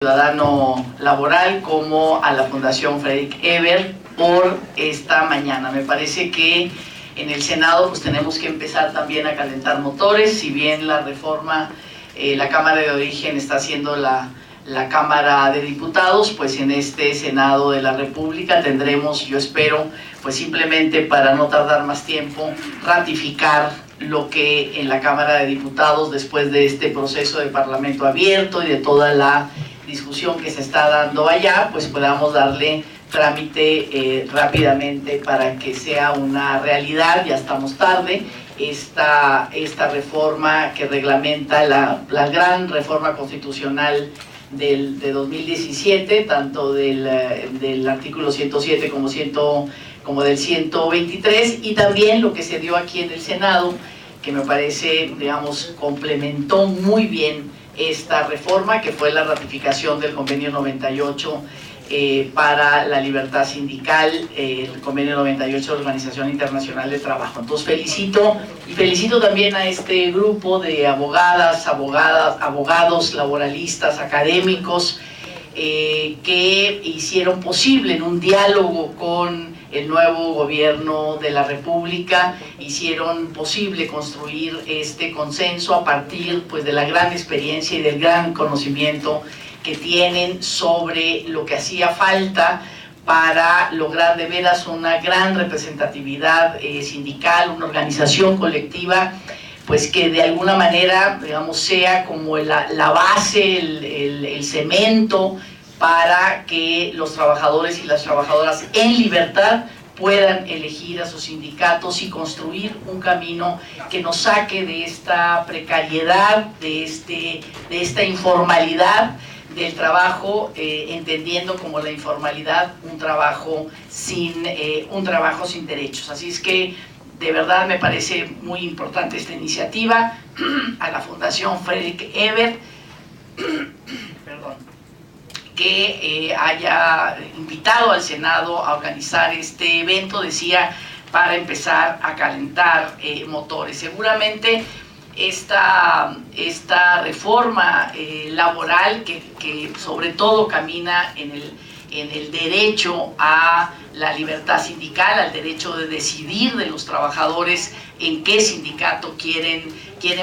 Ciudadano Laboral como a la Fundación Friedrich Ebert por esta mañana. Me parece que en el Senado pues tenemos que empezar también a calentar motores. Si bien la reforma, la Cámara de Origen está haciendo la Cámara de Diputados, pues en este Senado de la República tendremos, yo espero, pues simplemente para no tardar más tiempo, ratificar lo que en la Cámara de Diputados, después de este proceso de Parlamento abierto y de toda la discusión que se está dando allá, pues podamos darle trámite rápidamente para que sea una realidad. Ya estamos tarde. Esta reforma que reglamenta la gran reforma constitucional de 2017, tanto del artículo 107 como del 123, y también lo que se dio aquí en el Senado, que me parece, digamos, complementó muy bien esta reforma, que fue la ratificación del convenio 98 para la libertad sindical, el convenio 98 de la Organización Internacional de Trabajo. Entonces felicito también a este grupo de abogados, laboralistas, académicos, que hicieron posible en un diálogo con el nuevo gobierno de la República, hicieron posible construir este consenso a partir pues de la gran experiencia y del gran conocimiento que tienen sobre lo que hacía falta para lograr de veras una gran representatividad sindical, una organización colectiva, pues que de alguna manera, digamos, sea como la base, el cemento para que los trabajadores y las trabajadoras en libertad puedan elegir a sus sindicatos y construir un camino que nos saque de esta precariedad, de esta informalidad del trabajo, entendiendo como la informalidad un trabajo sin derechos. Así es que de verdad me parece muy importante esta iniciativa. A la Fundación Friedrich Ebert, que haya invitado al Senado a organizar este evento, decía, para empezar a calentar motores. Seguramente esta reforma laboral que sobre todo camina en el derecho a la libertad sindical, al derecho de decidir de los trabajadores en qué sindicato quieren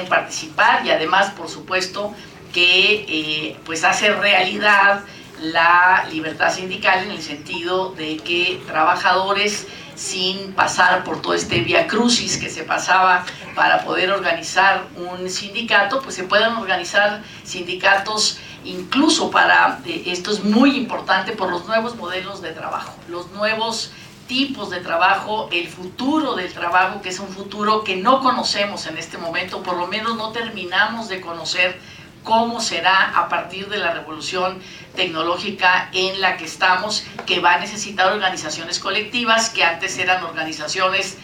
participar, y además, por supuesto, que pues hace realidad la libertad sindical en el sentido de que trabajadores, sin pasar por todo este viacrucis que se pasaba para poder organizar un sindicato, pues se puedan organizar sindicatos incluso para, esto es muy importante, por los nuevos modelos de trabajo, los nuevos tipos de trabajo, el futuro del trabajo, que es un futuro que no conocemos en este momento, por lo menos no terminamos de conocer cómo será a partir de la revolución tecnológica en la que estamos, que va a necesitar organizaciones colectivas que antes eran organizaciones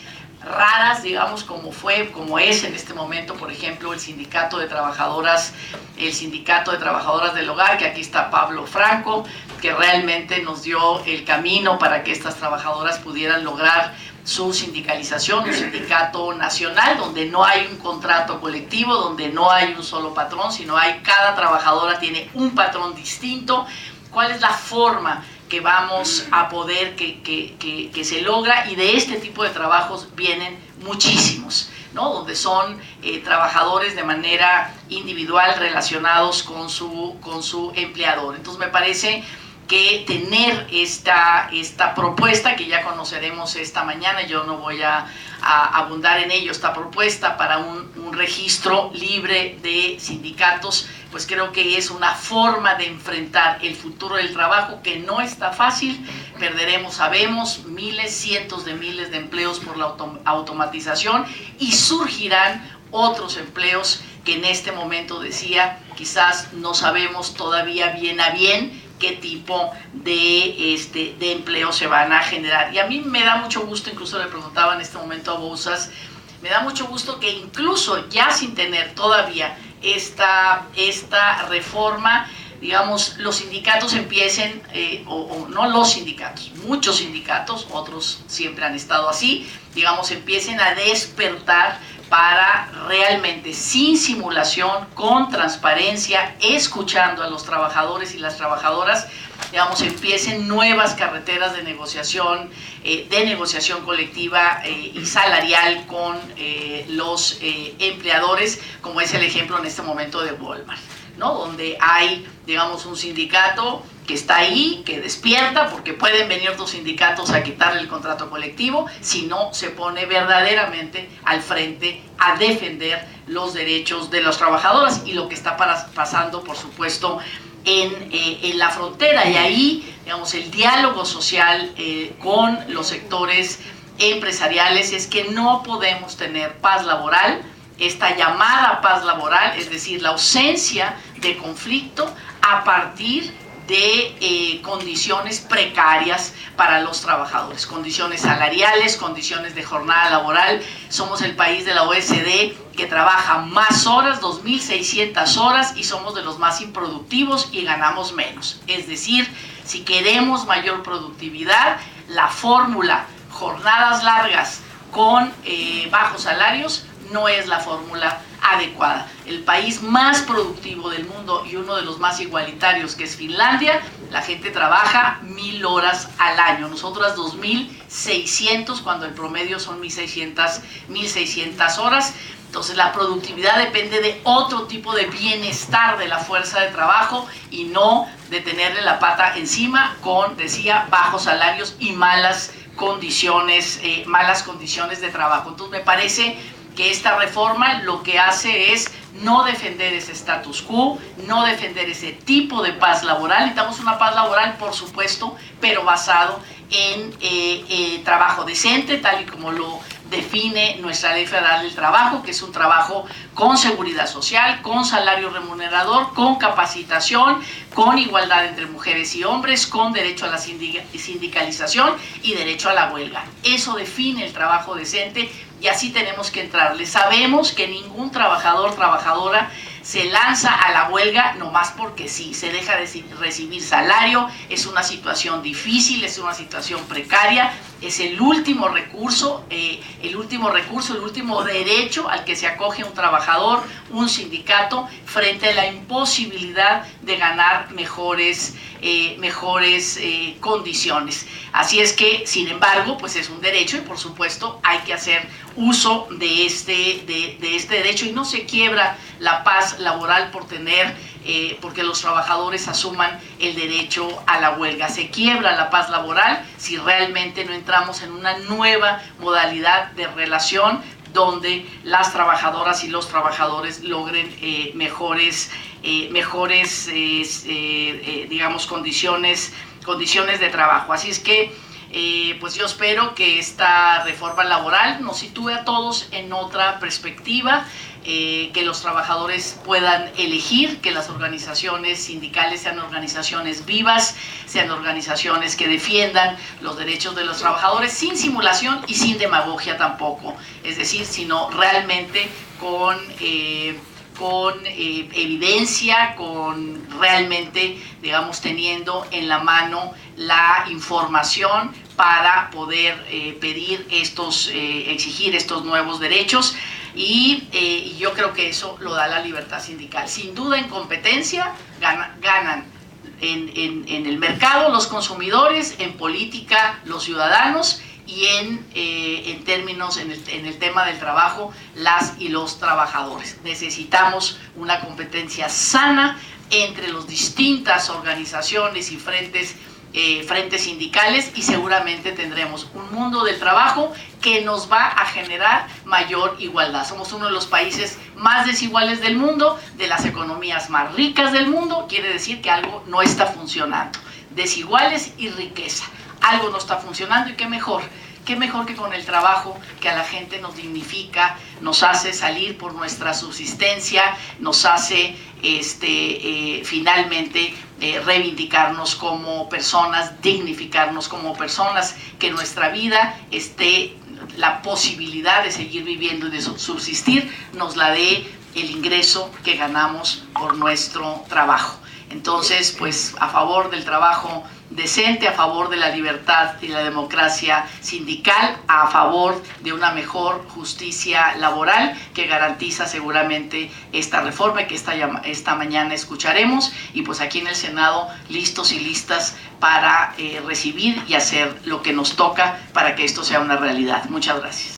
raras, digamos, como es en este momento, por ejemplo, el sindicato de trabajadoras del hogar, que aquí está Pablo Franco, que realmente nos dio el camino para que estas trabajadoras pudieran lograr su sindicalización, un sindicato nacional donde no hay un contrato colectivo, donde no hay un solo patrón, sino cada trabajadora tiene un patrón distinto. ¿Cuál es la forma que vamos a poder que se logra? Y de este tipo de trabajos vienen muchísimos, ¿no? Donde son trabajadores de manera individual relacionados con su empleador. Entonces me parece que tener esta propuesta, que ya conoceremos esta mañana, yo no voy a abundar en ello, esta propuesta para un registro libre de sindicatos, pues creo que es una forma de enfrentar el futuro del trabajo que no está fácil. Perderemos, sabemos, cientos de miles de empleos por la automatización, y surgirán otros empleos que en este momento, decía, quizás no sabemos todavía bien a bien qué tipo de empleo se van a generar. Y a mí me da mucho gusto, incluso le preguntaba en este momento a Bouzas, me da mucho gusto que incluso ya sin tener todavía esta reforma, digamos, los sindicatos empiecen, o no los sindicatos, muchos sindicatos, otros siempre han estado así, digamos, empiecen a despertar para realmente, sin simulación, con transparencia, escuchando a los trabajadores y las trabajadoras, digamos, empiecen nuevas carreteras de negociación colectiva y salarial con los empleadores, como es el ejemplo en este momento de Walmart, ¿no? Donde hay, digamos, un sindicato que está ahí, que despierta, porque pueden venir otros sindicatos a quitarle el contrato colectivo si no se pone verdaderamente al frente a defender los derechos de las trabajadoras y lo que está pasando, por supuesto, en la frontera. Y ahí, digamos, el diálogo social con los sectores empresariales es que no podemos tener paz laboral, esta llamada paz laboral, es decir, la ausencia de conflicto a partir de condiciones precarias para los trabajadores, condiciones salariales, condiciones de jornada laboral. Somos el país de la OECD que trabaja más horas, 2.600 horas, y somos de los más improductivos y ganamos menos. Es decir, si queremos mayor productividad, la fórmula jornadas largas con bajos salarios no es la fórmula adecuada. El país más productivo del mundo y uno de los más igualitarios, que es Finlandia, la gente trabaja 1.000 horas al año. Nosotras 2.600, cuando el promedio son 1.600 horas. Entonces la productividad depende de otro tipo de bienestar de la fuerza de trabajo y no de tenerle la pata encima con, decía, bajos salarios y malas condiciones de trabajo. Entonces me parece que esta reforma lo que hace es no defender ese status quo, no defender ese tipo de paz laboral. Necesitamos una paz laboral, por supuesto, pero basado en trabajo decente, tal y como lo define nuestra Ley Federal del Trabajo, que es un trabajo con seguridad social, con salario remunerador, con capacitación, con igualdad entre mujeres y hombres, con derecho a la sindicalización y derecho a la huelga. Eso define el trabajo decente y así tenemos que entrarle. Sabemos que ningún trabajador, trabajadora se lanza a la huelga nomás porque sí, se deja de recibir salario, es una situación difícil, es una situación precaria, es el último recurso, el último derecho al que se acoge un trabajador, un sindicato, frente a la imposibilidad de ganar mejores condiciones. Así es que, sin embargo, pues es un derecho y por supuesto hay que hacer uso de este derecho y no se quiebra la paz laboral porque los trabajadores asuman el derecho a la huelga. Se quiebra la paz laboral si realmente no entramos en una nueva modalidad de relación donde las trabajadoras y los trabajadores logren mejores digamos, condiciones de trabajo. Así es que pues yo espero que esta reforma laboral nos sitúe a todos en otra perspectiva, que los trabajadores puedan elegir, que las organizaciones sindicales sean organizaciones vivas, sean organizaciones que defiendan los derechos de los trabajadores sin simulación y sin demagogia tampoco, es decir, sino realmente con evidencia, con realmente, digamos, teniendo en la mano la información para poder exigir estos nuevos derechos y yo creo que eso lo da la libertad sindical. Sin duda en competencia ganan en el mercado los consumidores, en política los ciudadanos y en el tema del trabajo las y los trabajadores. Necesitamos una competencia sana entre las distintas organizaciones y frentes sindicales y seguramente tendremos un mundo del trabajo que nos va a generar mayor igualdad. Somos uno de los países más desiguales del mundo, de las economías más ricas del mundo, quiere decir que algo no está funcionando. Desiguales y riqueza, algo no está funcionando y qué mejor que con el trabajo que a la gente nos dignifica, nos hace salir por nuestra subsistencia, nos hace finalmente reivindicarnos como personas, dignificarnos como personas, que en nuestra vida esté la posibilidad de seguir viviendo y de subsistir, nos la dé el ingreso que ganamos por nuestro trabajo. Entonces, pues a favor del trabajo decente, a favor de la libertad y la democracia sindical, a favor de una mejor justicia laboral que garantiza seguramente esta reforma que esta mañana escucharemos, y pues aquí en el Senado listos y listas para recibir y hacer lo que nos toca para que esto sea una realidad. Muchas gracias.